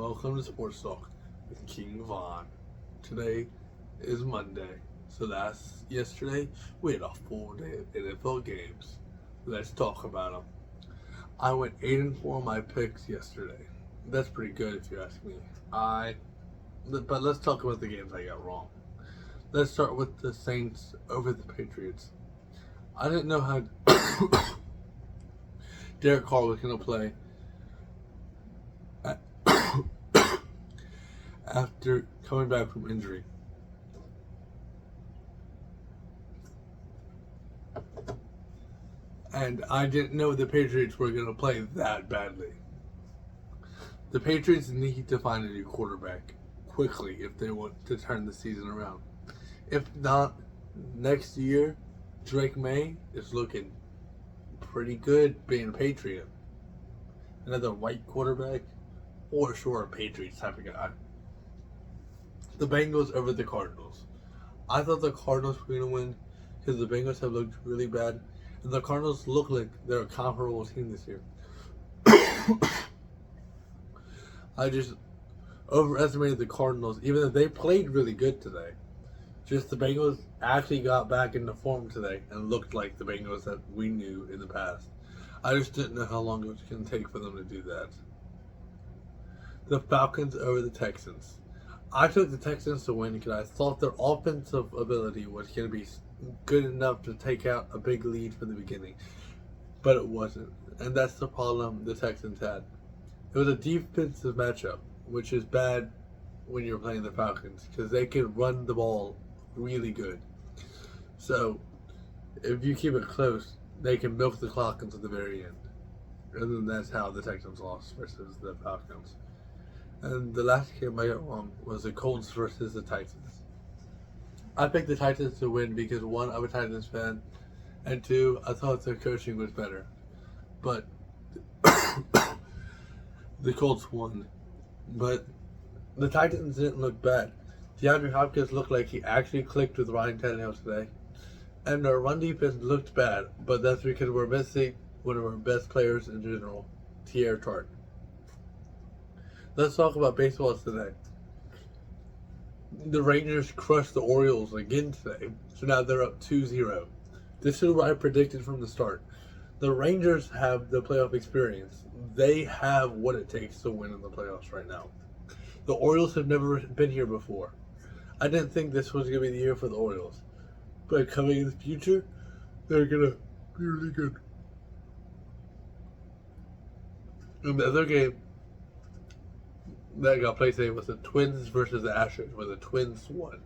welcome to Sports Talk with King Von. Today is Monday, so that's yesterday. We had a full day of NFL games. Let's talk about them. I went 8-4 on my picks yesterday. That's pretty good if you ask me. But let's talk about the games I got wrong. Let's start with the Saints over the Patriots. I didn't know how Derek Carr was going to play after coming back from injury. And I didn't know the Patriots were going to play that badly. The Patriots need to find a new quarterback quickly if they want to turn the season around. If not, next year, Drake May is looking pretty good being a Patriot. Another white quarterback, or sure, Patriots type of guy. The Bengals over the Cardinals. I thought the Cardinals were going to win because the Bengals have looked really bad. And the Cardinals look like they're a comparable team this year. I just overestimated the Cardinals, even though they played really good today. Just the Bengals actually got back into form today and looked like the Bengals that we knew in the past. I just didn't know how long it was going to take for them to do that. The Falcons over the Texans. I took the Texans to win because I thought their offensive ability was going to be good enough to take out a big lead from the beginning. But it wasn't. And that's the problem the Texans had. It was a defensive matchup, which is bad when you're playing the Falcons because they can run the ball really good. So, if you keep it close, they can milk the clock until the very end. And then that's how the Texans lost versus the Falcons. And the last game I got wrong was the Colts versus the Titans. I picked the Titans to win because one, I'm a Titans fan, and two, I thought their coaching was better. But the Colts won. But the Titans didn't look bad. DeAndre Hopkins looked like he actually clicked with Ryan Tannehill today. And our run defense looked bad, but that's because we're missing one of our best players in general, Teair Tart. Let's talk about baseball today. The Rangers crushed the Orioles again today, so now they're up 2-0. This is what I predicted from the start. The Rangers have the playoff experience. They have what it takes to win in the playoffs right now. The Orioles have never been here before. I didn't think this was going to be the year for the Orioles. But coming in the future, they're going to be really good. And the other game that got played today was the Twins versus the Astros, where the Twins won.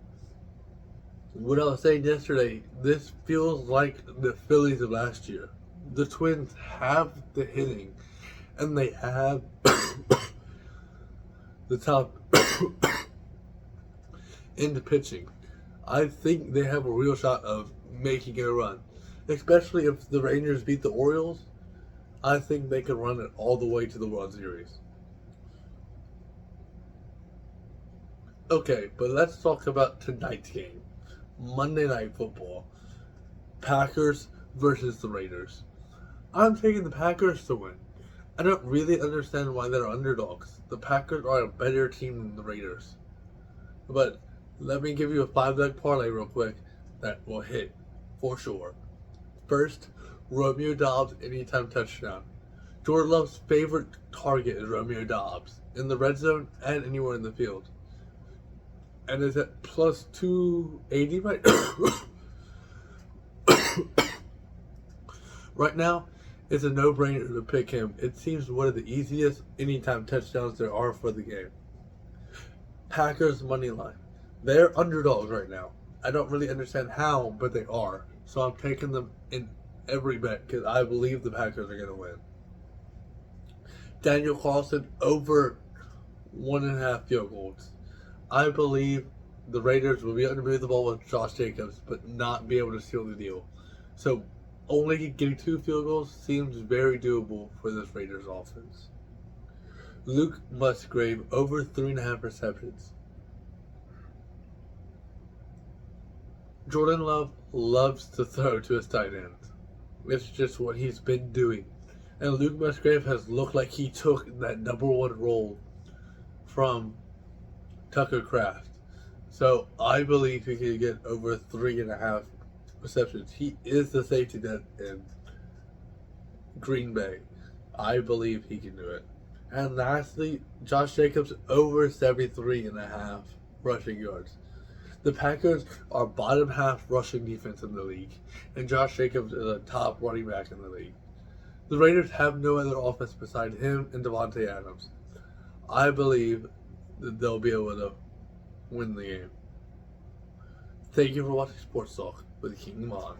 What I was saying yesterday, this feels like the Phillies of last year. The Twins have the hitting, and they have the top into pitching. I think they have a real shot of making it a run, especially if the Rangers beat the Orioles. I think they could run it all the way to the World Series. Okay, but let's talk about tonight's game. Monday Night Football. Packers versus the Raiders. I'm taking the Packers to win. I don't really understand why they're underdogs. The Packers are a better team than the Raiders. But let me give you a 5-leg parlay real quick that will hit for sure. First, Romeo Doubs anytime touchdown. Jordan Love's favorite target is Romeo Doubs in the red zone and anywhere in the field. And is at plus 280 right right now? It's a no-brainer to pick him. It seems one of the easiest anytime touchdowns there are for the game. Packers money line. They're underdogs right now. I don't really understand how, but they are. So I'm taking them in every bet because I believe the Packers are going to win. Daniel Carlson over 1.5 field goals. I believe the Raiders will be able to move the ball with Josh Jacobs, but not be able to seal the deal. So only getting 2 field goals seems very doable for this Raiders offense. Luke Musgrave over 3.5 receptions. Jordan Love loves to throw to his tight end. It's just what he's been doing. And Luke Musgrave has looked like he took that number 1 role from Tucker Kraft. So I believe he can get over 3.5 receptions. He is the safety net in Green Bay. I believe he can do it. And lastly, Josh Jacobs over 73.5 rushing yards. The Packers are bottom half rushing defense in the league, and Josh Jacobs is a top running back in the league. The Raiders have no other offense beside him and Devontae Adams. I believe that they'll be able to win the game. Thank you for watching Sports Talk with King Mon.